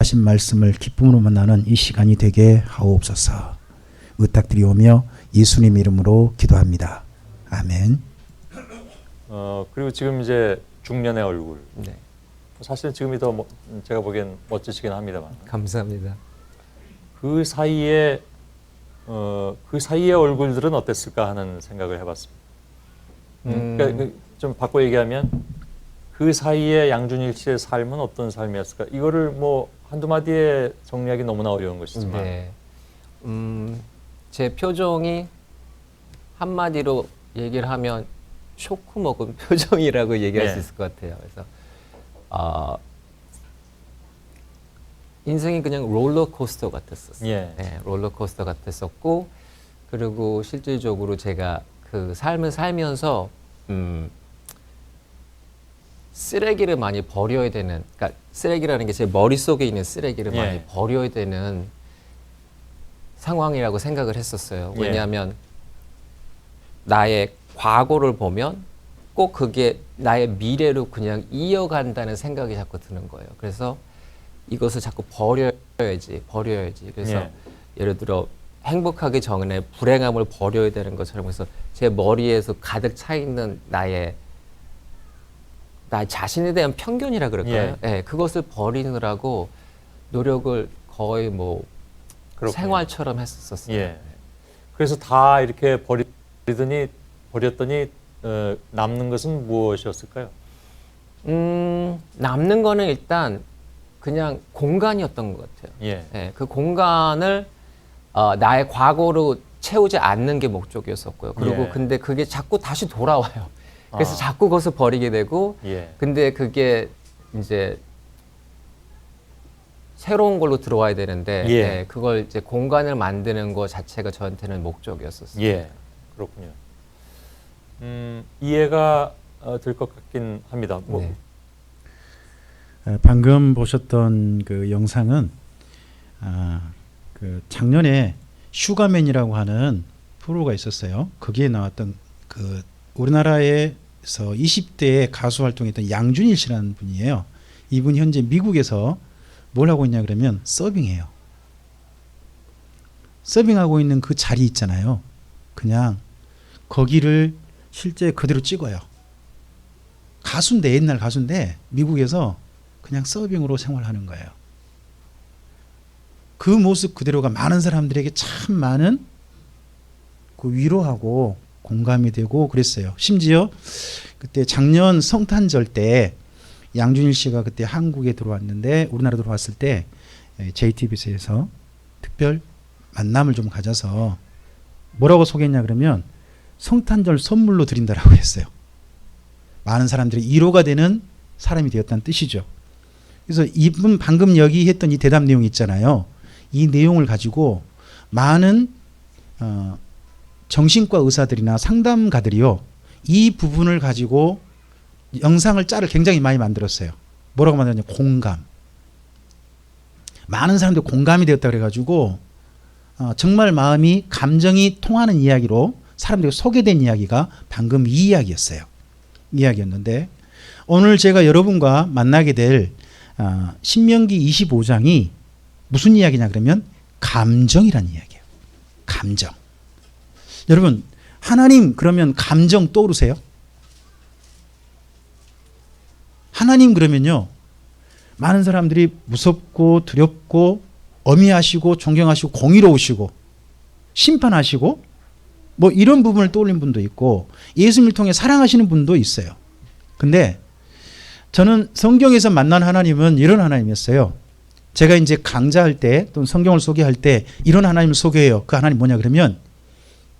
하신 말씀을 기쁨으로 만나는 이 시간이 되게 하옵소서. 의탁드리오며 예수님 이름으로 기도합니다. 아멘. 그리고 지금 이제 중년의 얼굴. 네. 사실 지금이 더 제가 보기엔 멋지시긴 합니다만. 감사합니다. 그 사이에 얼굴들은 어땠을까 하는 생각을 해봤습니다. 그러니까 좀 바꿔 얘기하면 그 사이에 양준일 씨의 삶은 어떤 삶이었을까? 이거를 뭐 한두 마디에 정리하기 너무나 어려운 것이지만. 네. 제 표정이 한마디로 얘기를 하면 쇼크 먹은 표정이라고 얘기할 수 있을 것 같아요. 그래서 인생이 그냥 롤러코스터 같았었어요. 예. 네, 롤러코스터 같았었고, 그리고 실질적으로 제가 그 삶을 살면서 쓰레기를 많이 버려야 되는, 그러니까 쓰레기라는 게 제 머릿속에 있는 쓰레기를 예. 많이 버려야 되는 상황이라고 생각을 했었어요. 예. 왜냐하면 나의 과거를 보면 꼭 그게 나의 미래로 그냥 이어간다는 생각이 자꾸 드는 거예요. 그래서 이것을 자꾸 버려야지. 그래서 예. 예를 들어 행복하기 전에 불행함을 버려야 되는 것처럼, 그래서 제 머리에서 가득 차 있는 나의 자신에 대한 편견이라 그럴까요? 예. 그것을 버리느라고 노력을 거의 뭐 그렇군요. 생활처럼 했었어요. 예. 그래서 다 이렇게 버렸더니 남는 것은 무엇이었을까요? 남는 거는 일단 그냥 공간이었던 것 같아요. 예. 예, 그 공간을 나의 과거로 채우지 않는 게 목적이었었고요. 그리고 예. 근데 그게 자꾸 다시 돌아와요. 그래서 자꾸 그것을 버리게 되고, 예. 근데 그게 이제 새로운 걸로 들어와야 되는데, 예. 예, 그걸 이제 공간을 만드는 것 자체가 저한테는 목적이었었어요. 예. 그렇군요. 이해가 될 것 같긴 합니다. 뭐, 네. 방금 보셨던 그 영상은 그 작년에 슈가맨이라고 하는 프로가 있었어요. 거기에 나왔던 그 우리나라에서 20대에 가수 활동했던 양준일 씨라는 분이에요. 이분이 현재 미국에서 뭘 하고 있냐 그러면 서빙해요. 서빙하고 있는 그 자리 있잖아요. 그냥 거기를 실제 그대로 찍어요. 가수인데, 옛날 가수인데 미국에서 그냥 서빙으로 생활하는 거예요. 그 모습 그대로가 많은 사람들에게 참 많은 그 위로하고 공감이 되고 그랬어요. 심지어 그때 작년 성탄절 때 양준일 씨가 그때 한국에 들어왔는데, 우리나라 들어왔을 때 JTBC에서 특별 만남을 좀 가져서 뭐라고 소개했냐 그러면 성탄절 선물로 드린다라고 했어요. 많은 사람들이 위로가 되는 사람이 되었다는 뜻이죠. 그래서 이분 방금 여기 했던 이 대답 내용 있잖아요. 이 내용을 가지고 많은 정신과 의사들이나 상담가들이요, 이 부분을 가지고 영상을 짤을 굉장히 많이 만들었어요. 뭐라고 만들었냐? 공감. 많은 사람들이 공감이 되었다 그래가지고 정말 마음이, 감정이 통하는 이야기로 사람들이 소개된 이야기가 방금 이 이야기였는데, 오늘 제가 여러분과 만나게 될 신명기 25장이 무슨 이야기냐 그러면 감정이라는 이야기예요. 감정. 여러분, 하나님 그러면 감정 떠오르세요? 하나님 그러면요, 많은 사람들이 무섭고 두렵고 엄히하시고 존경하시고 공의로우시고 심판하시고 뭐 이런 부분을 떠올린 분도 있고 예수님을 통해 사랑하시는 분도 있어요. 근데 저는 성경에서 만난 하나님은 이런 하나님이었어요. 제가 이제 강좌할 때 또는 성경을 소개할 때 이런 하나님을 소개해요. 그 하나님 뭐냐 그러면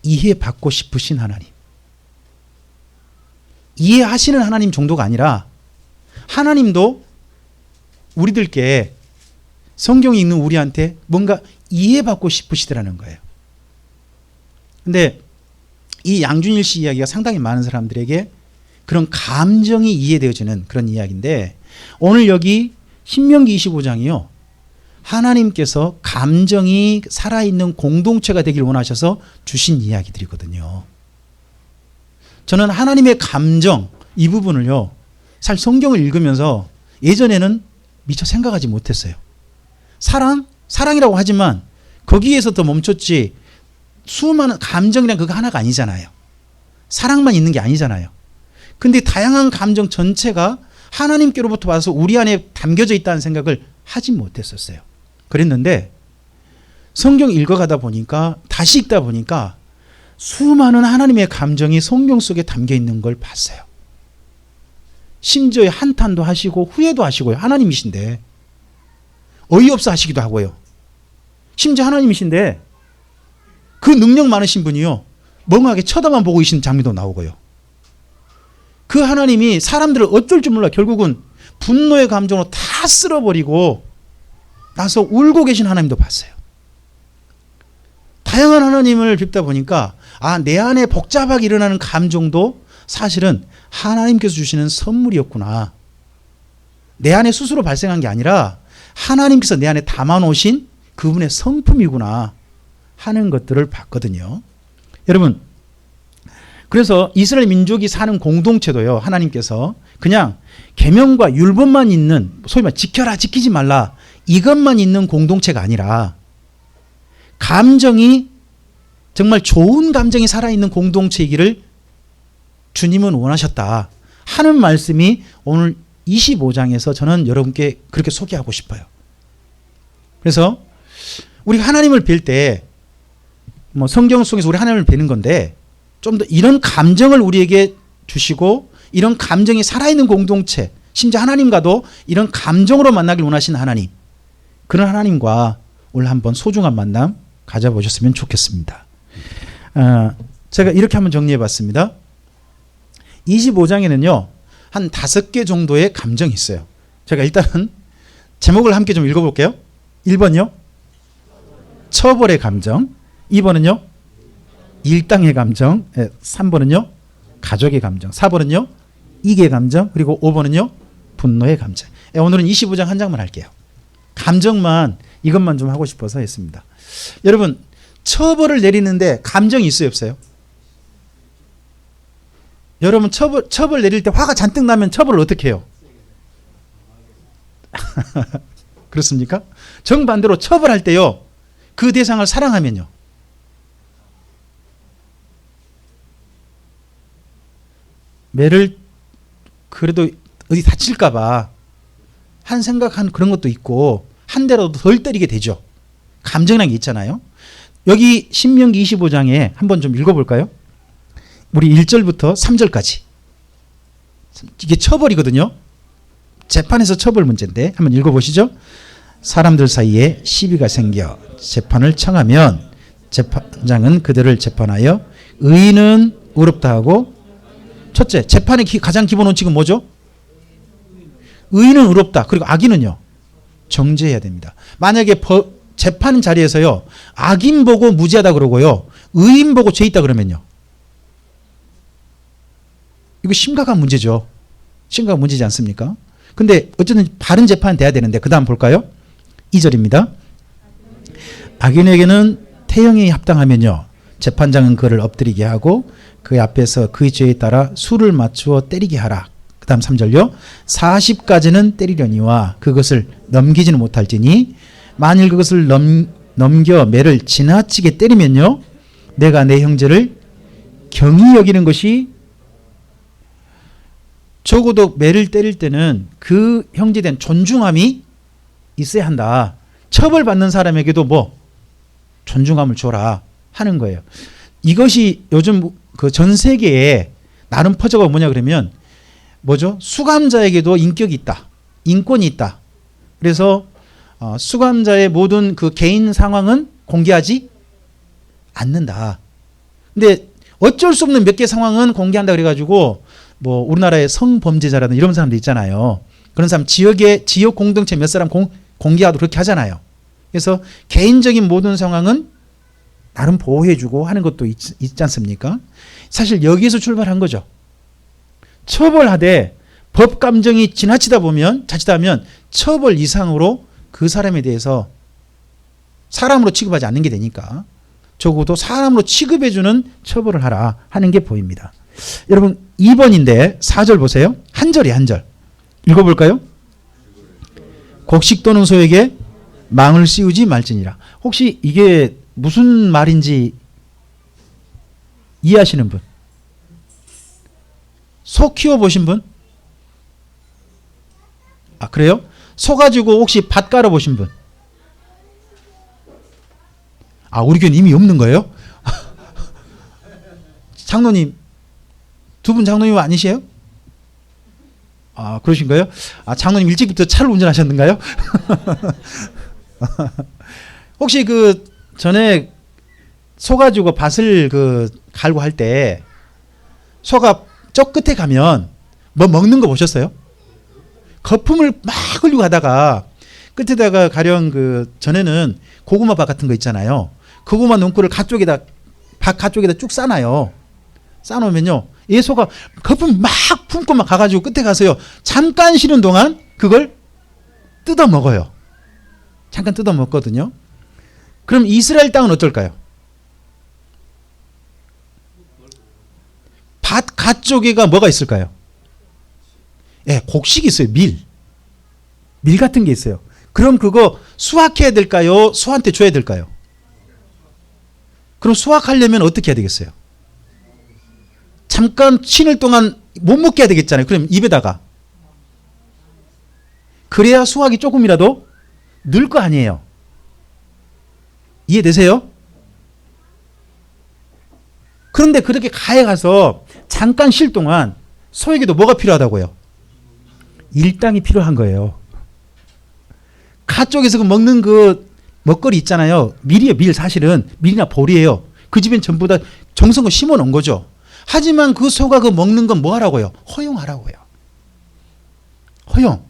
이해받고 싶으신 하나님. 이해하시는 하나님 정도가 아니라 하나님도 우리들께, 성경이 읽는 우리한테 뭔가 이해받고 싶으시더라는 거예요. 근데 이 양준일 씨 이야기가 상당히 많은 사람들에게 그런 감정이 이해되어지는 그런 이야기인데, 오늘 여기 신명기 25장이요, 하나님께서 감정이 살아있는 공동체가 되길 원하셔서 주신 이야기들이거든요. 저는 하나님의 감정 이 부분을요, 사실 성경을 읽으면서 예전에는 미처 생각하지 못했어요. 사랑이라고 하지만 거기에서 더 멈췄지 수많은 감정이란 그거 하나가 아니잖아요. 사랑만 있는 게 아니잖아요. 근데 다양한 감정 전체가 하나님께로부터 와서 우리 안에 담겨져 있다는 생각을 하지 못했었어요. 그랬는데 성경 읽어가다 보니까 다시 읽다 보니까 수많은 하나님의 감정이 성경 속에 담겨 있는 걸 봤어요. 심지어 한탄도 하시고 후회도 하시고요. 하나님이신데 어이없어 하시기도 하고요. 심지어 하나님이신데 그 능력 많으신 분이요. 멍하게 쳐다만 보고 계신 장면도 나오고요. 그 하나님이 사람들을 어쩔 줄 몰라 결국은 분노의 감정으로 다 쓸어버리고 나서 울고 계신 하나님도 봤어요. 다양한 하나님을 뵙다 보니까 내 안에 복잡하게 일어나는 감정도 사실은 하나님께서 주시는 선물이었구나. 내 안에 스스로 발생한 게 아니라 하나님께서 내 안에 담아놓으신 그분의 성품이구나 하는 것들을 봤거든요. 여러분, 그래서 이스라엘 민족이 사는 공동체도요, 하나님께서 그냥 계명과 율법만 있는, 소위 말 지켜라 지키지 말라 이것만 있는 공동체가 아니라 감정이 정말 좋은 감정이 살아있는 공동체이기를 주님은 원하셨다 하는 말씀이 오늘 25장에서 저는 여러분께 그렇게 소개하고 싶어요. 그래서 우리가 하나님을 뵐 때 성경 속에서 우리 하나님을 뵈는 건데 좀 더 이런 감정을 우리에게 주시고 이런 감정이 살아있는 공동체, 심지어 하나님과도 이런 감정으로 만나길 원하시는 하나님, 그런 하나님과 오늘 한번 소중한 만남 가져보셨으면 좋겠습니다. 제가 이렇게 한번 정리해 봤습니다. 25장에는요 한 5개 정도의 감정이 있어요. 제가 일단은 제목을 함께 좀 읽어볼게요. 1번요 처벌의 감정, 2번은요 일당의 감정, 3번은요 가족의 감정, 4번은요 이기의 감정, 그리고 5번은요 분노의 감정. 오늘은 25장 한 장만 할게요. 감정만 이것만 좀 하고 싶어서 했습니다. 여러분, 처벌을 내리는데 감정이 있어요 없어요? 여러분, 처벌 내릴 때 화가 잔뜩 나면 처벌을 어떻게 해요? 그렇습니까? 정반대로 처벌할 때요 그 대상을 사랑하면요 매를 그래도 어디 다칠까 봐 한 생각한 그런 것도 있고 한 대라도 덜 때리게 되죠. 감정이라는 게 있잖아요. 여기 신명기 25장에 한번 좀 읽어볼까요? 우리 1절부터 3절까지. 이게 처벌이거든요. 재판에서 처벌 문제인데 한번 읽어보시죠. 사람들 사이에 시비가 생겨 재판을 청하면 재판장은 그들을 재판하여 의인은 의롭다 하고, 첫째, 재판의 가장 기본 원칙은 뭐죠? 의인은 의롭다. 그리고 악인은요 정죄해야 됩니다. 만약에 재판 자리에서요 악인 보고 무죄하다 그러고요 의인 보고 죄 있다 그러면요 이거 심각한 문제죠. 심각한 문제지 않습니까? 근데 어쨌든 바른 재판 돼야 되는데 그 다음 볼까요? 2절입니다. 악인에게는 태형이 합당하면요 재판장은 그를 엎드리게 하고 그 앞에서 그의 죄에 따라 수를 맞추어 때리게 하라. 그 다음 3절요. 40까지는 때리려니와 그것을 넘기지는 못할지니 만일 그것을 넘겨 매를 지나치게 때리면요 내가 내 형제를 경히 여기는 것이, 적어도 매를 때릴 때는 그 형제에 대한 존중함이 있어야 한다. 처벌받는 사람에게도 존중함을 줘라 하는 거예요. 이것이 요즘 그 전 세계에 나름 퍼져가 뭐냐 그러면 뭐죠? 수감자에게도 인격이 있다. 인권이 있다. 그래서 수감자의 모든 그 개인 상황은 공개하지 않는다. 근데 어쩔 수 없는 몇 개 상황은 공개한다 그래가지고 우리나라의 성범죄자라든 이런 사람들 있잖아요. 그런 사람 지역 공동체 몇 사람 공개하도록 그렇게 하잖아요. 그래서 개인적인 모든 상황은 나름 보호해주고 하는 것도 있지 않습니까? 사실 여기에서 출발한 거죠. 처벌하되 법 감정이 지나치다 보면 자칫하면 처벌 이상으로 그 사람에 대해서 사람으로 취급하지 않는 게 되니까 적어도 사람으로 취급해주는 처벌을 하라 하는 게 보입니다. 여러분 2번인데 4절 보세요. 한 절이에요. 한 절. 읽어볼까요? 곡식 또는 소에게 망을 씌우지 말지니라. 혹시 이게 무슨 말인지 이해하시는 분? 소 키워보신 분? 아, 그래요? 소 가지고 혹시 밭 깔아보신 분? 아, 우리 교회는 이미 없는 거예요? 장로님, 두 분 장로님 아니세요? 아, 그러신가요? 아, 장로님 일찍부터 차를 운전하셨는가요? 혹시 그 전에 소 가지고 밭을 그 갈고 할 때 소가 저 끝에 가면 뭐 먹는 거 보셨어요? 거품을 막 흘리고 가다가 끝에다가 가령 그 전에는 고구마 밭 같은 거 있잖아요. 고구마 농구를 밭 가쪽에다 쭉 싸놔요. 싸놓으면요, 이 소가 거품 막 품고 막 가가지고 끝에 가서요, 잠깐 쉬는 동안 그걸 뜯어 먹어요. 잠깐 뜯어 먹거든요. 그럼 이스라엘 땅은 어떨까요? 밭 가쪽에가 뭐가 있을까요? 예, 곡식이 있어요. 밀 같은 게 있어요. 그럼 그거 수확해야 될까요? 소한테 줘야 될까요? 그럼 수확하려면 어떻게 해야 되겠어요? 잠깐 쉬는 동안 못 먹게 해야 되겠잖아요. 그럼 입에다가. 그래야 수확이 조금이라도 늘 거 아니에요. 이해되세요? 그런데 그렇게 가에 가서 잠깐 쉴 동안 소에게도 뭐가 필요하다고요? 일당이 필요한 거예요. 가 쪽에서 그 먹는 그 먹거리 있잖아요. 밀이에요. 밀 사실은 밀이나 보리예요. 그 집엔 전부 다 정성을 심어 놓은 거죠. 하지만 그 소가 그 먹는 건 뭐 하라고요? 허용하라고요. 허용.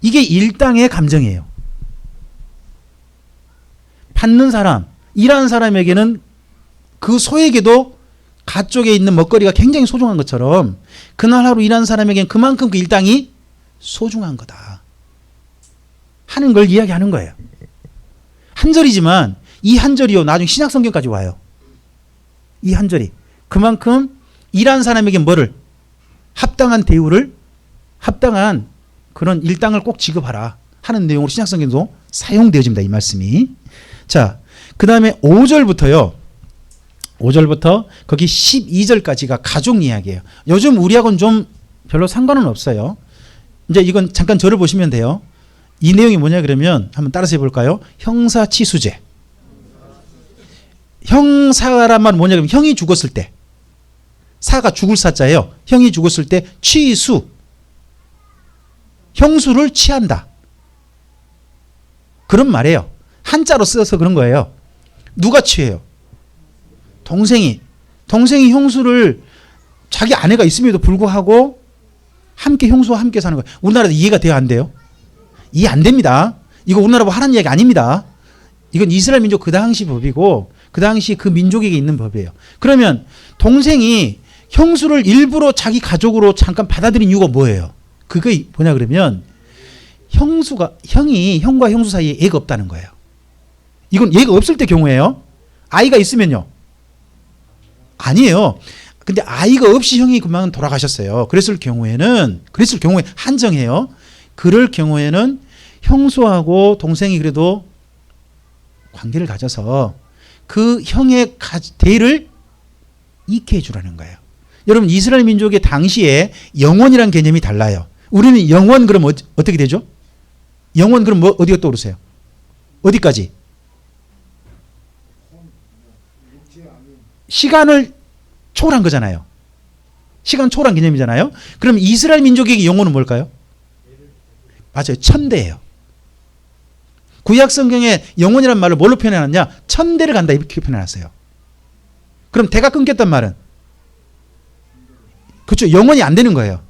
이게 일당의 감정이에요. 받는 사람, 일하는 사람에게는 그 소에게도 가 쪽에 있는 먹거리가 굉장히 소중한 것처럼 그날 하루 일하는 사람에게는 그만큼 그 일당이 소중한 거다 하는 걸 이야기하는 거예요. 한 절이지만 이 한 절이요, 나중에 신약 성경까지 와요. 이 한 절이 그만큼 일하는 사람에게 뭐를, 합당한 대우를, 합당한 그런 일당을 꼭 지급하라 하는 내용으로 신약 성경도 사용되어집니다. 이 말씀이. 자, 그 다음에 5절부터요. 5절부터 거기 12절까지가 가족 이야기예요. 요즘 우리하고는 좀 별로 상관은 없어요. 이제 이건 잠깐 절을 보시면 돼요. 이 내용이 뭐냐 그러면 한번 따라서 해볼까요? 형사치수제. 형사란 말은 뭐냐 그러면 형이 죽었을 때, 사가 죽을 사자예요. 형이 죽었을 때 취수, 형수를 취한다, 그런 말이에요. 한자로 써서 그런 거예요. 누가 취해요? 동생이 형수를, 자기 아내가 있음에도 불구하고 함께 형수와 함께 사는 거예요. 우리나라도 이해가 돼요, 안 돼요? 이해 안 됩니다. 이거 우리나라가 하는 이야기 아닙니다. 이건 이스라엘 민족 그 당시 법이고 그 당시 그 민족에게 있는 법이에요. 그러면 동생이 형수를 일부러 자기 가족으로 잠깐 받아들인 이유가 뭐예요? 그게 뭐냐 그러면 형과 형수 사이에 애가 없다는 거예요. 이건 애가 없을 때 경우예요. 아이가 있으면요, 아니에요. 근데 아이가 없이 형이 그만 돌아가셨어요. 그랬을 경우에 한정해요. 그럴 경우에는 형수하고 동생이 그래도 관계를 가져서 그 형의 대를 잊게 해주라는 거예요. 여러분, 이스라엘 민족의 당시에 영원이라는 개념이 달라요. 우리는 영원 그럼 어떻게 되죠? 영원 그럼 뭐 어디가 떠오르세요? 어디까지? 시간을 초월한 거잖아요. 시간 초월한 개념이잖아요. 그럼 이스라엘 민족에게 영혼은 뭘까요? 맞아요. 천대예요. 구약 성경에 영혼이란 말을 뭘로 표현해놨냐? 천대를 간다 이렇게 표현해놨어요. 그럼 대가 끊겼단 말은? 그렇죠. 영혼이 안 되는 거예요.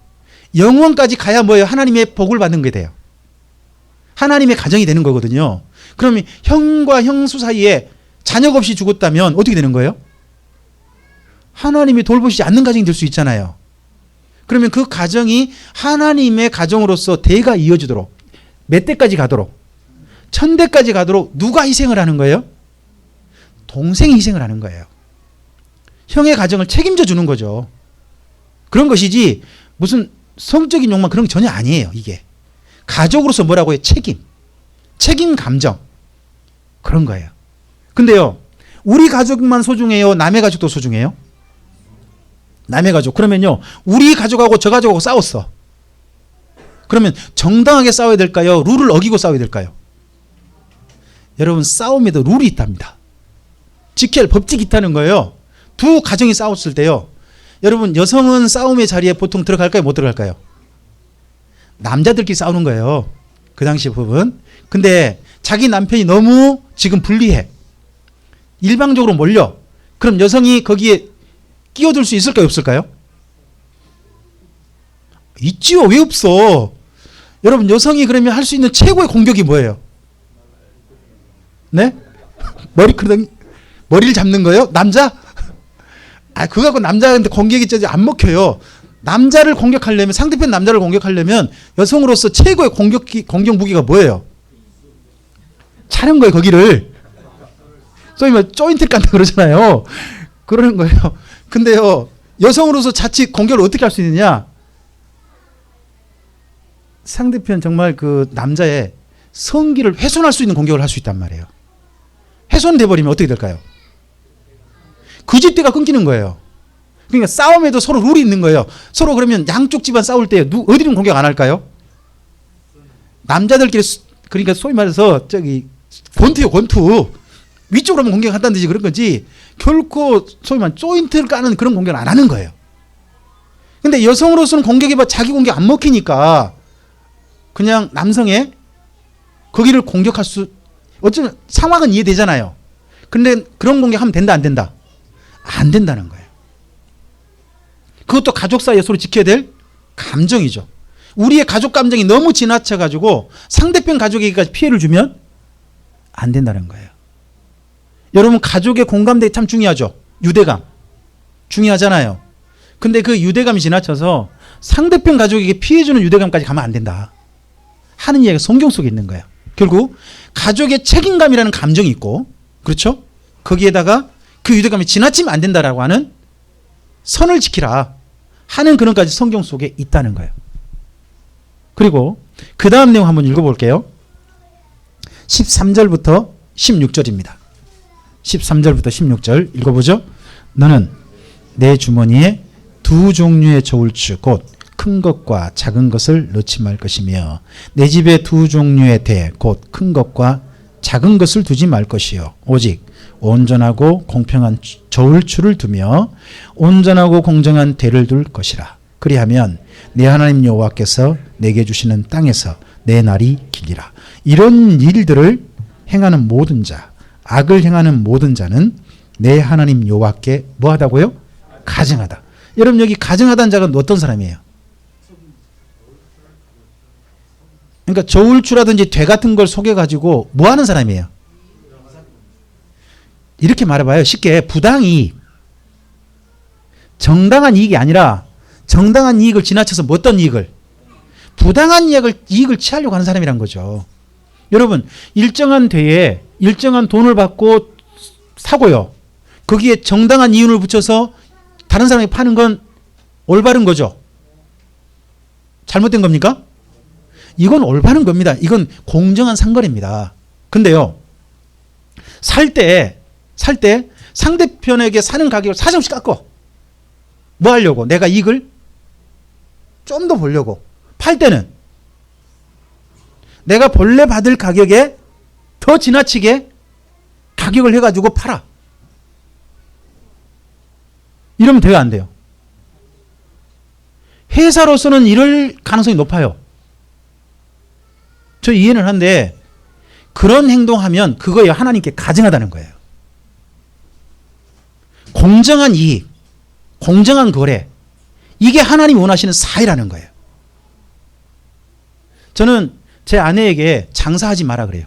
영혼까지 가야 뭐예요? 하나님의 복을 받는 게 돼요. 하나님의 가정이 되는 거거든요. 그러면 형과 형수 사이에 자녀가 없이 죽었다면 어떻게 되는 거예요? 하나님이 돌보시지 않는 가정이 될 수 있잖아요. 그러면 그 가정이 하나님의 가정으로서 대가 이어지도록, 몇 대까지 가도록, 1000대까지 가도록 누가 희생을 하는 거예요? 동생이 희생을 하는 거예요. 형의 가정을 책임져 주는 거죠. 그런 것이지 무슨 성적인 욕망 그런 게 전혀 아니에요. 이게 가족으로서 뭐라고 해요? 책임. 책임 감정 그런 거예요. 근데요, 우리 가족만 소중해요? 남의 가족도 소중해요? 남의 가족. 그러면요, 우리 가족하고 저 가족하고 싸웠어. 그러면 정당하게 싸워야 될까요? 룰을 어기고 싸워야 될까요? 여러분, 싸움에도 룰이 있답니다. 지켜야 할 법칙이 있다는 거예요. 두 가정이 싸웠을 때요, 여러분, 여성은 싸움의 자리에 보통 들어갈까요? 못 들어갈까요? 남자들끼리 싸우는 거예요. 그 당시 법은. 근데 자기 남편이 너무 지금 불리해. 일방적으로 몰려. 그럼 여성이 거기에 끼어들 수 있을까요? 없을까요? 있지요. 왜 없어? 여러분, 여성이 그러면 할 수 있는 최고의 공격이 뭐예요? 네? 머리를 잡는 거예요? 남자? 그거 갖고 남자한테 공격이 안 먹혀요. 남자를 공격하려면, 상대편 남자를 공격하려면 여성으로서 최고의 공격 무기가 뭐예요? 차는 거예요, 거기를. 소위 말 조인트를 깐다 그러잖아요. 그러는 거예요. 근데요, 여성으로서 자칫 공격을 어떻게 할 수 있느냐? 상대편 정말 그 남자의 성기를 훼손할 수 있는 공격을 할 수 있단 말이에요. 훼손돼 버리면 어떻게 될까요? 그 집대가 끊기는 거예요. 그러니까 싸움에도 서로 룰이 있는 거예요. 서로 그러면 양쪽 집안 싸울 때 어디는 공격 안 할까요? 남자들끼리 그러니까 소위 말해서 저기 권투요, 권투. 위쪽으로 하면 공격한다는 듯이 그런 거지, 결코 소위 말해 조인트를 까는 그런 공격을 안 하는 거예요. 근데 여성으로서는 공격해봐 자기 공격 안 먹히니까 그냥 남성의 거기를 공격할 수, 어쩌면 상황은 이해되잖아요. 근데 그런 공격하면 된다 안 된다? 안 된다는 거예요. 그것도 가족 사이에 서로 지켜야 될 감정이죠. 우리의 가족 감정이 너무 지나쳐가지고 상대편 가족에게까지 피해를 주면 안 된다는 거예요. 여러분, 가족의 공감대가 참 중요하죠. 유대감 중요하잖아요. 근데 그 유대감이 지나쳐서 상대편 가족에게 피해주는 유대감까지 가면 안 된다 하는 이야기가 성경 속에 있는 거예요. 결국 가족의 책임감이라는 감정이 있고, 그렇죠? 거기에다가 그 유대감이 지나치면 안 된다라고 하는 선을 지키라 하는 그런까지 성경 속에 있다는 거예요. 그리고 그 다음 내용 한번 읽어볼게요. 13절부터 16절입니다. 13절부터 16절 읽어보죠. 너는 내 주머니에 두 종류의 저울추 곧 큰 것과 작은 것을 넣지 말 것이며 내 집에 두 종류의 대 곧 큰 것과 작은 것을 두지 말 것이요 오직 온전하고 공평한 저울추를 두며 온전하고 공정한 대를 둘 것이라. 그리하면 내 하나님 여호와께서 내게 주시는 땅에서 내 날이 길리라. 이런 일들을 행하는 모든 자, 악을 행하는 모든 자는 내 하나님 여호와께 뭐하다고요? 가증하다. 여러분, 여기 가증하다는 자가 어떤 사람이에요? 그러니까 저울추라든지 대 같은 걸 속여가지고 뭐 하는 사람이에요? 이렇게 말해봐요. 쉽게 부당이익. 정당한 이익이 아니라 정당한 이익을 지나쳐서 뭐 어떤 이익을? 부당한 이익을 취하려고 하는 사람이란 거죠. 여러분, 일정한 대에 일정한 돈을 받고 사고요. 거기에 정당한 이윤을 붙여서 다른 사람에게 파는 건 올바른 거죠. 잘못된 겁니까? 이건 올바른 겁니다. 이건 공정한 상거래입니다. 근데요, 살 때 상대편에게 사는 가격을 사정없이 깎어. 뭐 하려고? 내가 이익을 좀 더 보려고. 팔 때는 내가 본래 받을 가격에 더 지나치게 가격을 해가지고 팔아. 이러면 돼요, 안 돼요? 회사로서는 이럴 가능성이 높아요. 저 이해는 한데 그런 행동하면 그거에 하나님께 가증하다는 거예요. 공정한 이익, 공정한 거래, 이게 하나님이 원하시는 사이라는 거예요. 저는 제 아내에게 장사하지 마라 그래요.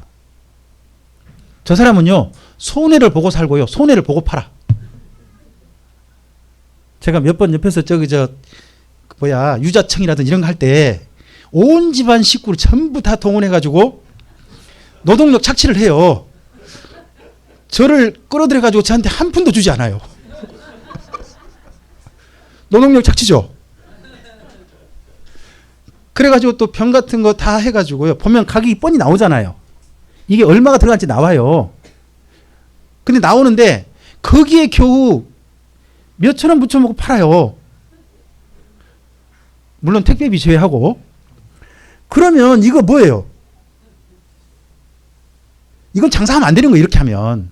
저 사람은요, 손해를 보고 살고요, 손해를 보고 팔아. 제가 몇 번 옆에서 유자청이라든지 이런 거 할 때 온 집안 식구를 전부 다 동원해가지고 노동력 착취를 해요. 저를 끌어들여가지고 저한테 한 푼도 주지 않아요. 노동력 착취죠. 그래가지고 또 병 같은 거 다 해가지고요, 보면 가격이 뻔히 나오잖아요. 이게 얼마가 들어갈지 나와요. 근데 나오는데 거기에 겨우 몇천 원 붙여먹고 팔아요. 물론 택배비 제외하고. 그러면 이거 뭐예요? 이건 장사하면 안 되는 거예요. 이렇게 하면.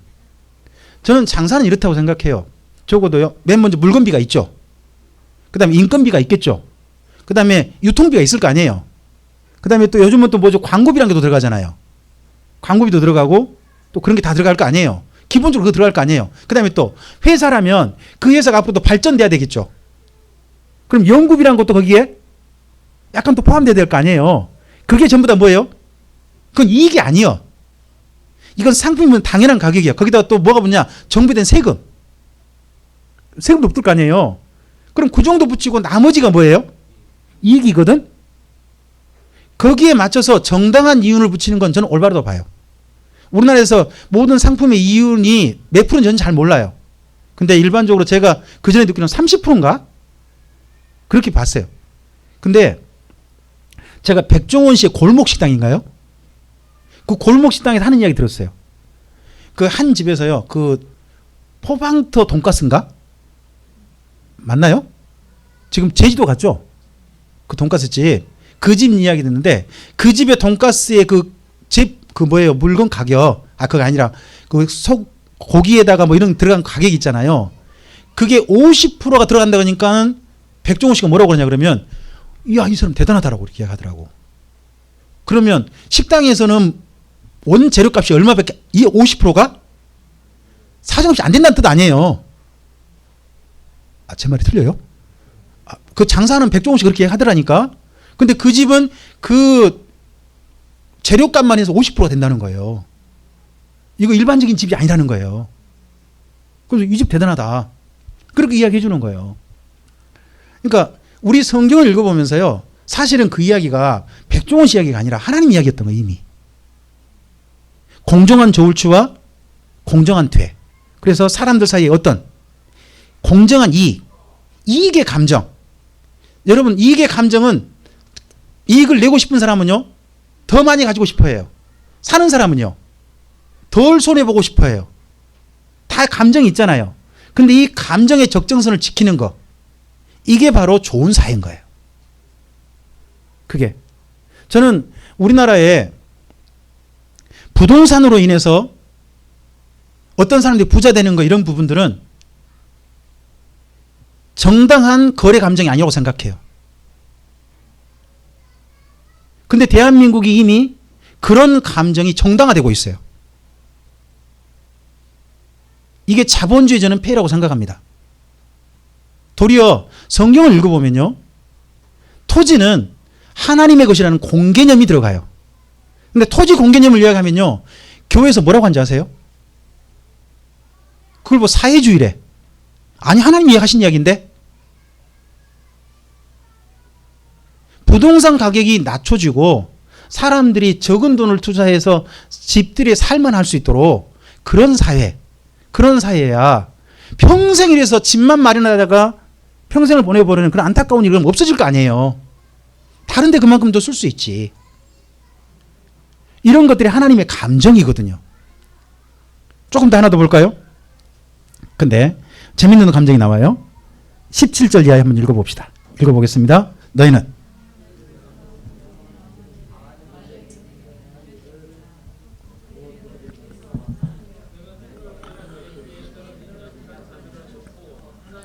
저는 장사는 이렇다고 생각해요. 적어도요. 맨 먼저 물건비가 있죠. 그 다음에 인건비가 있겠죠. 그 다음에 유통비가 있을 거 아니에요. 그 다음에 또 요즘은 또 뭐죠? 광고비라는 게 또 들어가잖아요. 광고비도 들어가고 또 그런 게 다 들어갈 거 아니에요. 기본적으로 그거 들어갈 거 아니에요. 그 다음에 또 회사라면 그 회사가 앞으로 또 발전돼야 되겠죠. 그럼 연구비라는 것도 거기에 약간 또 포함돼야 될 거 아니에요. 그게 전부 다 뭐예요? 그건 이익이 아니에요. 이건 상품이면 당연한 가격이야. 거기다가 또 뭐가 붙냐? 정부된 세금. 세금도 붙을 거 아니에요. 그럼 그 정도 붙이고 나머지가 뭐예요? 이익이거든? 거기에 맞춰서 정당한 이윤을 붙이는 건 저는 올바르다고 봐요. 우리나라에서 모든 상품의 이윤이 몇 프로인지 저는 잘 몰라요. 근데 일반적으로 제가 그 전에 듣기로는 30%인가? 그렇게 봤어요. 근데 제가 백종원 씨의 골목식당인가요? 그 골목식당에서 하는 이야기 들었어요. 그 한 집에서요. 그 포방터 돈가스인가? 맞나요? 지금 제주도 갔죠? 그 돈가스 집. 그 집 이야기 듣는데 그 집의 돈가스의 그 뭐예요? 물건 가격. 그거 아니라 그 고기에다가 뭐 이런 들어간 가격이 있잖아요. 그게 50%가 들어간다 그러니까 백종원 씨가 뭐라고 그러냐 그러면 이야, 이 사람 대단하다라고 이렇게 이야기하더라고. 그러면 식당에서는 원 재료값이 얼마밖에 이 50%가 사정없이 안 된다는 뜻 아니에요. 제 말이 틀려요? 그 장사하는 백종원 씨 그렇게 하더라니까. 근데 그 집은 그 재료값만 해서 50%가 된다는 거예요. 이거 일반적인 집이 아니라는 거예요. 그래서 이 집 대단하다. 그렇게 이야기해 주는 거예요. 그러니까 우리 성경을 읽어보면서요. 사실은 그 이야기가 백종원 씨 이야기가 아니라 하나님 이야기였던 거예요. 이미. 공정한 저울추와 공정한 퇴. 그래서 사람들 사이에 어떤 공정한 이익의 감정. 여러분, 이익의 감정은 이익을 내고 싶은 사람은요. 더 많이 가지고 싶어 해요. 사는 사람은요. 덜 손해보고 싶어 해요. 다 감정이 있잖아요. 근데 이 감정의 적정선을 지키는 거. 이게 바로 좋은 사회인 거예요. 그게. 저는 우리나라에 부동산으로 인해서 어떤 사람들이 부자 되는 거 이런 부분들은 정당한 거래 감정이 아니라고 생각해요. 근데 대한민국이 이미 그런 감정이 정당화되고 있어요. 이게 자본주의 저는 폐해라고 생각합니다. 도리어 성경을 읽어보면요. 토지는 하나님의 것이라는 공개념이 들어가요. 근데 토지 공개념을 이야기하면요. 교회에서 뭐라고 하는지 아세요? 그걸 뭐 사회주의래. 아니, 하나님이 하신 이야기인데? 부동산 가격이 낮춰지고 사람들이 적은 돈을 투자해서 집들이 살만할 수 있도록 그런 사회야. 평생 이래서 집만 마련하다가 평생을 보내버리는 그런 안타까운 일은 없어질 거 아니에요. 다른 데 그만큼 더 쓸 수 있지. 이런 것들이 하나님의 감정이거든요. 조금 더 하나 더 볼까요? 근데 재밌는 감정이 나와요. 17절 이하에 한번 읽어봅시다. 읽어보겠습니다. 너희는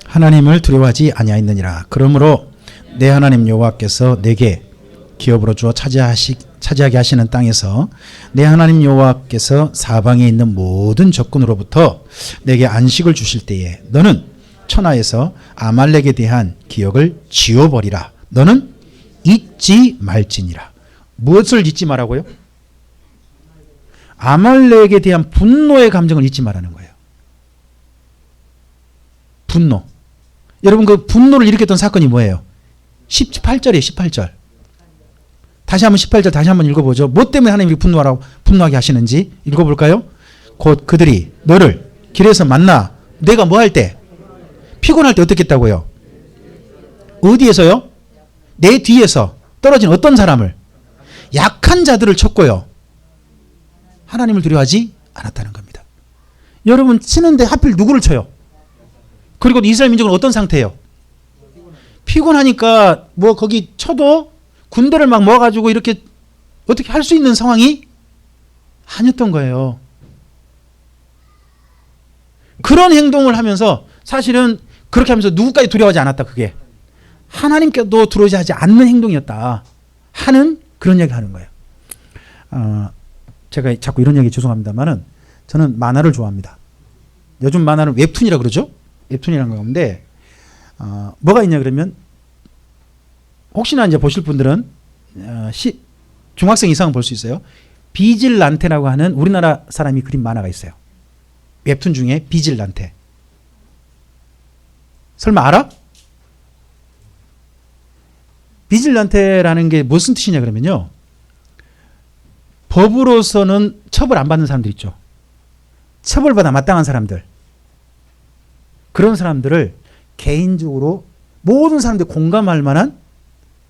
하나님을 두려워하지 아니하였느니라. 그러므로 내 하나님 여호와께서 내게 기업으로 주어 차지하게 하시는 땅에서 내 하나님 여호와께서 사방에 있는 모든 적군으로부터 내게 안식을 주실 때에 너는 천하에서 아말렉에 대한 기억을 지워버리라. 너는 잊지 말지니라. 무엇을 잊지 말라고요? 아말렉에 대한 분노의 감정을 잊지 말라는 거예요. 분노. 여러분, 그 분노를 일으켰던 사건이 뭐예요? 18절이에요. 18절. 다시 한번 18절 다시 한번 읽어보죠. 뭐 때문에 하나님이 분노하게 하시는지 읽어볼까요? 곧 그들이 너를 길에서 만나 내가 뭐 할 때? 피곤할 때 어떻게 했다고요? 어디에서요? 내 뒤에서 떨어진 어떤 사람을? 약한 자들을 쳤고요. 하나님을 두려워하지 않았다는 겁니다. 여러분 치는데 하필 누구를 쳐요? 그리고 이스라엘 민족은 어떤 상태예요? 피곤하니까 뭐 거기 쳐도 군대를 막 모아가지고 이렇게 어떻게 할 수 있는 상황이 아니었던 거예요. 그런 행동을 하면서 사실은 그렇게 하면서 누구까지 두려워하지 않았다. 그게 하나님께도 두려워하지 않는 행동이었다 하는 그런 얘기를 하는 거예요. 제가 자꾸 이런 얘기 죄송합니다만은 저는 만화를 좋아합니다. 요즘 만화는 웹툰이라 그러죠. 웹툰이라는 건데 뭐가 있냐 그러면 혹시나 이제 보실 분들은 중학생 이상은 볼 수 있어요. 비질란테라고 하는 우리나라 사람이 그린 만화가 있어요. 웹툰 중에 비질란테. 설마 알아? 비질란테라는 게 무슨 뜻이냐 그러면요. 법으로서는 처벌 안 받는 사람들 있죠. 처벌받아 마땅한 사람들. 그런 사람들을 개인적으로 모든 사람들이 공감할 만한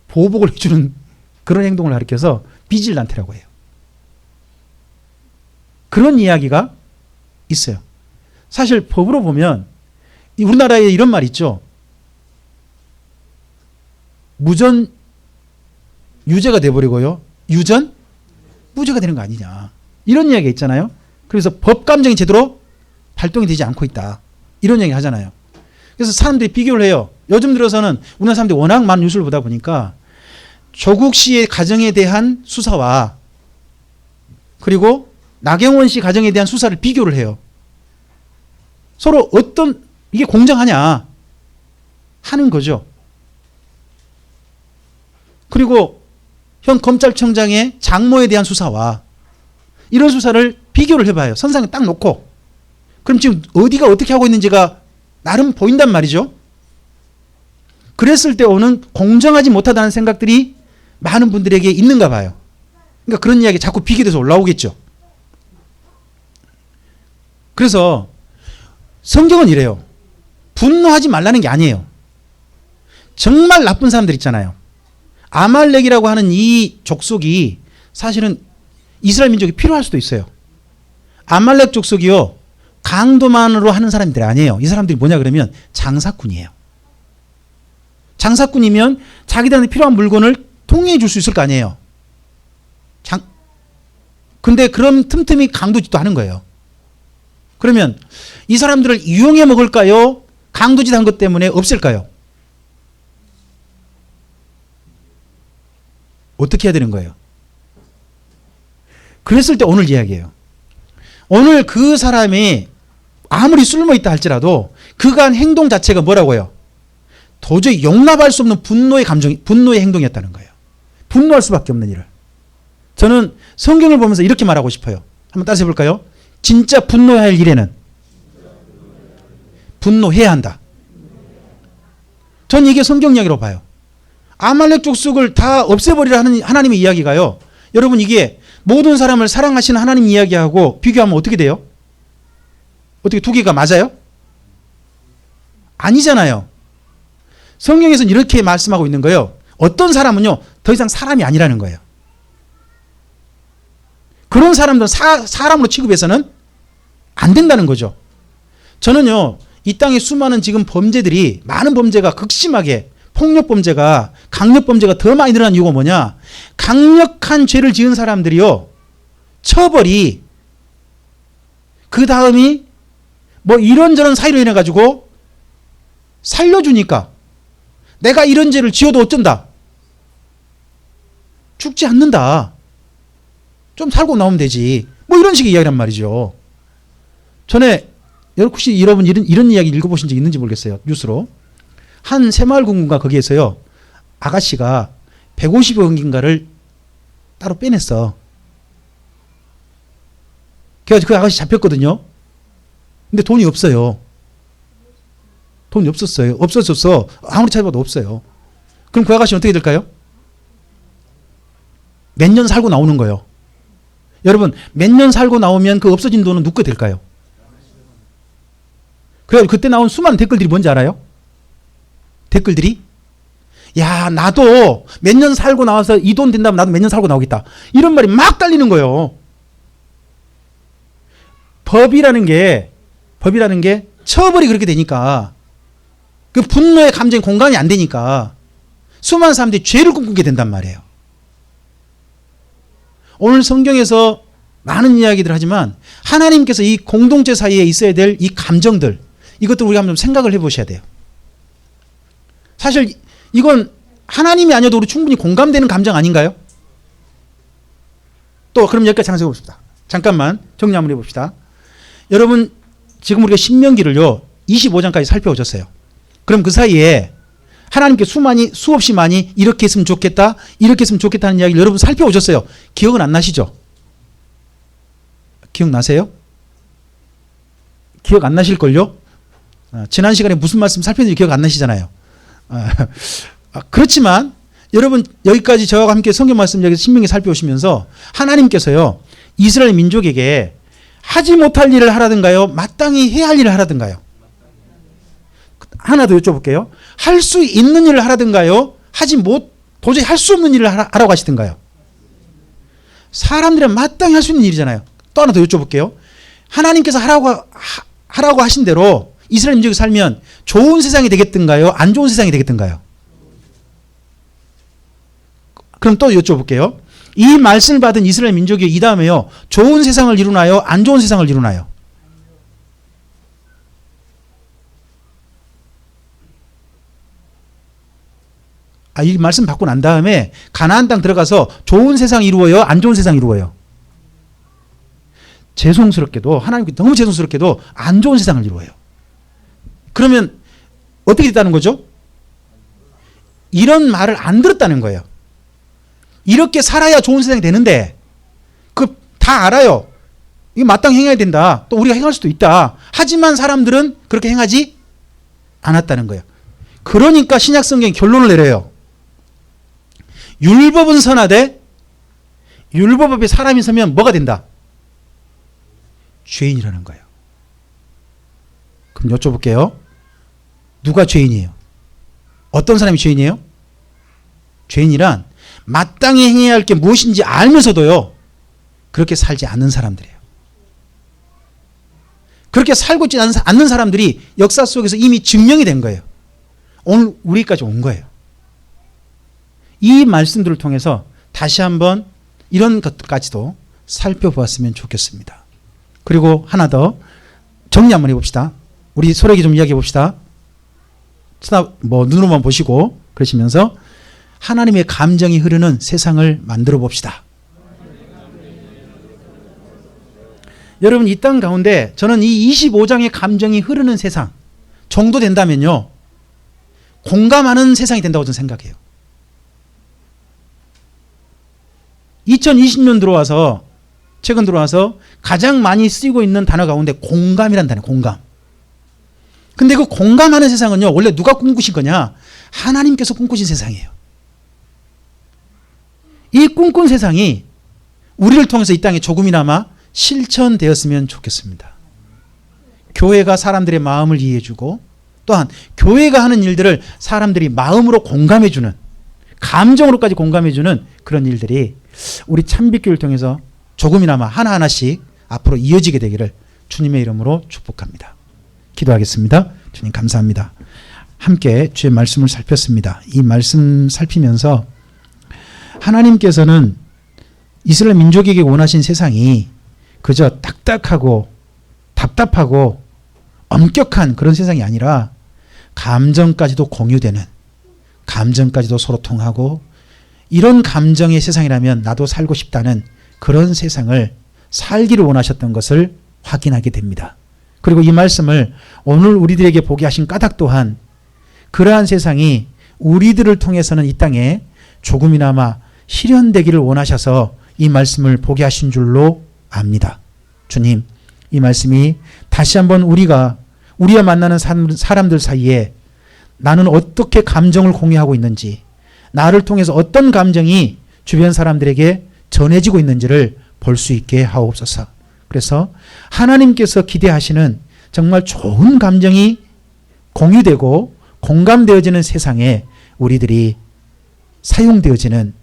보복을 해주는 그런 행동을 가리켜서 비질란테라고 해요. 그런 이야기가 있어요. 사실 법으로 보면 우리나라에 이런 말 있죠. 무전 유죄가 돼버리고요. 유전 무죄가 되는 거 아니냐. 이런 이야기가 있잖아요. 그래서 법감정이 제대로 발동이 되지 않고 있다. 이런 얘기 하잖아요. 그래서 사람들이 비교를 해요. 요즘 들어서는 우리나라 사람들이 워낙 많은 뉴스를 보다 보니까 조국 씨의 가정에 대한 수사와 그리고 나경원 씨 가정에 대한 수사를 비교를 해요. 서로 어떤 이게 공정하냐 하는 거죠. 그리고 현 검찰청장의 장모에 대한 수사와 이런 수사를 비교를 해봐요. 선상에 딱 놓고. 그럼 지금 어디가 어떻게 하고 있는지가 나름 보인단 말이죠. 그랬을 때 오는 공정하지 못하다는 생각들이 많은 분들에게 있는가 봐요. 그러니까 그런 이야기 자꾸 비교돼서 올라오겠죠. 그래서 성경은 이래요. 분노하지 말라는 게 아니에요. 정말 나쁜 사람들 있잖아요. 아말렉이라고 하는 이 족속이 사실은 이스라엘 민족이 필요할 수도 있어요. 아말렉 족속이요. 강도만으로 하는 사람들이 아니에요. 이 사람들이 뭐냐 그러면 장사꾼이에요. 장사꾼이면 자기들한테 필요한 물건을 통행해 줄 수 있을 거 아니에요. 근데 그런 틈틈이 강도짓도 하는 거예요. 그러면 이 사람들을 이용해 먹을까요? 강도짓 한 것 때문에 없앨까요? 어떻게 해야 되는 거예요? 그랬을 때 오늘 이야기예요. 오늘 그 사람이 아무리 술모 있다 할지라도 그가 한 행동 자체가 뭐라고요? 도저히 용납할 수 없는 분노의 감정, 분노의 행동이었다는 거예요. 분노할 수밖에 없는 일을. 저는 성경을 보면서 이렇게 말하고 싶어요. 한번 따라서 해볼까요? 진짜 분노해야 할 일에는 분노해야 한다. 전 이게 성경 이야기로 봐요. 아말렉 족속을 다 없애버리라 하는 하나님의 이야기가요. 여러분 이게 모든 사람을 사랑하시는 하나님 이야기하고 비교하면 어떻게 돼요? 어떻게 두 개가 맞아요? 아니잖아요. 성경에서는 이렇게 말씀하고 있는 거예요. 어떤 사람은요 더 이상 사람이 아니라는 거예요. 그런 사람들은 사람으로 취급해서는 안 된다는 거죠. 저는요 이 땅에 수많은 지금 범죄들이 많은 범죄가 극심하게 폭력 범죄가 강력 범죄가 더 많이 늘어난 이유가 뭐냐? 강력한 죄를 지은 사람들이요 처벌이 그 다음이 뭐 이런저런 사유로 인해 가지고 살려주니까 내가 이런 죄를 지어도 어쩐다? 죽지 않는다. 좀 살고 나오면 되지. 뭐 이런 식의 이야기란 말이죠. 전에 혹시 여러분 이런 이야기 읽어보신 적 있는지 모르겠어요. 뉴스로. 한 새마을 공군가 거기에서요. 아가씨가 150억인가를 따로 빼냈어. 그래서 그 아가씨 잡혔거든요. 근데 돈이 없어요. 돈이 없었어요. 없어졌어. 아무리 찾아봐도 없어요. 그럼 그 아가씨는 어떻게 될까요? 몇 년 살고 나오는 거예요. 여러분 몇 년 살고 나오면 그 없어진 돈은 누구 거 될까요? 그래서 그때 나온 수많은 댓글들이 뭔지 알아요? 댓글들이 야 나도 몇 년 살고 나와서 이 돈 된다면 나도 몇 년 살고 나오겠다. 이런 말이 막 달리는 거예요. 법이라는 게 처벌이 그렇게 되니까 그 분노의 감정이 공감이 안 되니까 수많은 사람들이 죄를 꿈꾸게 된단 말이에요. 오늘 성경에서 많은 이야기들 하지만 하나님께서 이 공동체 사이에 있어야 될 이 감정들, 이것들 우리가 한번 생각을 해보셔야 돼요. 사실 이건 하나님이 아니어도 우리 충분히 공감되는 감정 아닌가요? 또 그럼 여기까지 상세해 봅시다. 잠깐만 정리 한번 해봅시다. 여러분 지금 우리가 신명기를요 25장까지 살펴보셨어요. 그럼 그 사이에 하나님께 수없이 많이 이렇게 했으면 좋겠다, 이렇게 했으면 좋겠다는 이야기를 여러분 살펴오셨어요. 기억은 안 나시죠? 기억나세요? 기억 안 나실걸요? 지난 시간에 무슨 말씀 살폈는지 기억 안 나시잖아요. 그렇지만 여러분 여기까지 저와 함께 성경 말씀 여기서 신명기 살펴오시면서 하나님께서요 이스라엘 민족에게 하지 못할 일을 하라든가요, 마땅히 해야 할 일을 하라든가요? 하나 더 여쭤볼게요. 할 수 있는 일을 하라든가요, 도저히 할 수 없는 일을 하라고 하시든가요? 사람들은 마땅히 할 수 있는 일이잖아요. 또 하나 더 여쭤볼게요. 하나님께서 하라고 하신 대로 이스라엘 민족이 살면 좋은 세상이 되겠든가요, 안 좋은 세상이 되겠든가요? 그럼 또 여쭤볼게요. 이 말씀을 받은 이스라엘 민족이 이 다음에요 좋은 세상을 이루나요, 안 좋은 세상을 이루나요? 이 말씀 받고 난 다음에 가나안 땅 들어가서 좋은 세상 이루어요, 안 좋은 세상 이루어요? 죄송스럽게도, 하나님께 너무 죄송스럽게도 안 좋은 세상을 이루어요. 그러면 어떻게 됐다는 거죠? 이런 말을 안 들었다는 거예요. 이렇게 살아야 좋은 세상이 되는데 다 알아요. 이거 마땅히 행해야 된다. 또 우리가 행할 수도 있다. 하지만 사람들은 그렇게 행하지 않았다는 거예요. 그러니까 신약 성경이 결론을 내려요. 율법은 선하되 율법 앞에 사람이 서면 뭐가 된다? 죄인이라는 거예요. 그럼 여쭤볼게요. 누가 죄인이에요? 어떤 사람이 죄인이에요? 죄인이란 마땅히 행해야 할 게 무엇인지 알면서도요 그렇게 살지 않는 사람들이에요. 그렇게 살고 있지 않는 사람들이 역사 속에서 이미 증명이 된 거예요. 오늘 우리까지 온 거예요. 이 말씀들을 통해서 다시 한번 이런 것까지도 살펴보았으면 좋겠습니다. 그리고 하나 더 정리 한번 해봅시다. 우리 서로에게 좀 이야기해 봅시다. 눈으로만 보시고 그러시면서 하나님의 감정이 흐르는 세상을 만들어 봅시다. 여러분 이 땅 가운데 저는 이 25장의 감정이 흐르는 세상 정도 된다면요 공감하는 세상이 된다고 저는 생각해요. 2020년 최근 들어와서 가장 많이 쓰이고 있는 단어 가운데 공감이란 단어, 공감. 근데 그 공감하는 세상은요 원래 누가 꿈꾸신 거냐? 하나님께서 꿈꾸신 세상이에요. 이 꿈꾼 세상이 우리를 통해서 이 땅에 조금이나마 실천되었으면 좋겠습니다. 교회가 사람들의 마음을 이해해주고 또한 교회가 하는 일들을 사람들이 마음으로 공감해주는, 감정으로까지 공감해주는 그런 일들이 우리 참빛교회를 통해서 조금이나마 하나하나씩 앞으로 이어지게 되기를 주님의 이름으로 축복합니다. 기도하겠습니다. 주님 감사합니다. 함께 주의 말씀을 살폈습니다. 이 말씀 살피면서 하나님께서는 이스라엘 민족에게 원하신 세상이 그저 딱딱하고 답답하고 엄격한 그런 세상이 아니라 감정까지도 공유되는, 감정까지도 서로 통하고 이런 감정의 세상이라면 나도 살고 싶다는 그런 세상을 살기를 원하셨던 것을 확인하게 됩니다. 그리고 이 말씀을 오늘 우리들에게 보게 하신 까닭 또한 그러한 세상이 우리들을 통해서는 이 땅에 조금이나마 실현되기를 원하셔서 이 말씀을 보게 하신 줄로 압니다. 주님, 이 말씀이 다시 한번 우리와 만나는 사람들 사이에 나는 어떻게 감정을 공유하고 있는지, 나를 통해서 어떤 감정이 주변 사람들에게 전해지고 있는지를 볼 수 있게 하옵소서. 그래서 하나님께서 기대하시는 정말 좋은 감정이 공유되고 공감되어지는 세상에 우리들이 사용되어지는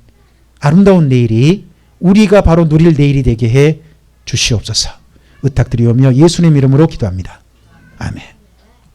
아름다운 내일이 우리가 바로 누릴 내일이 되게 해 주시옵소서. 의탁드리오며 예수님 이름으로 기도합니다. 아멘.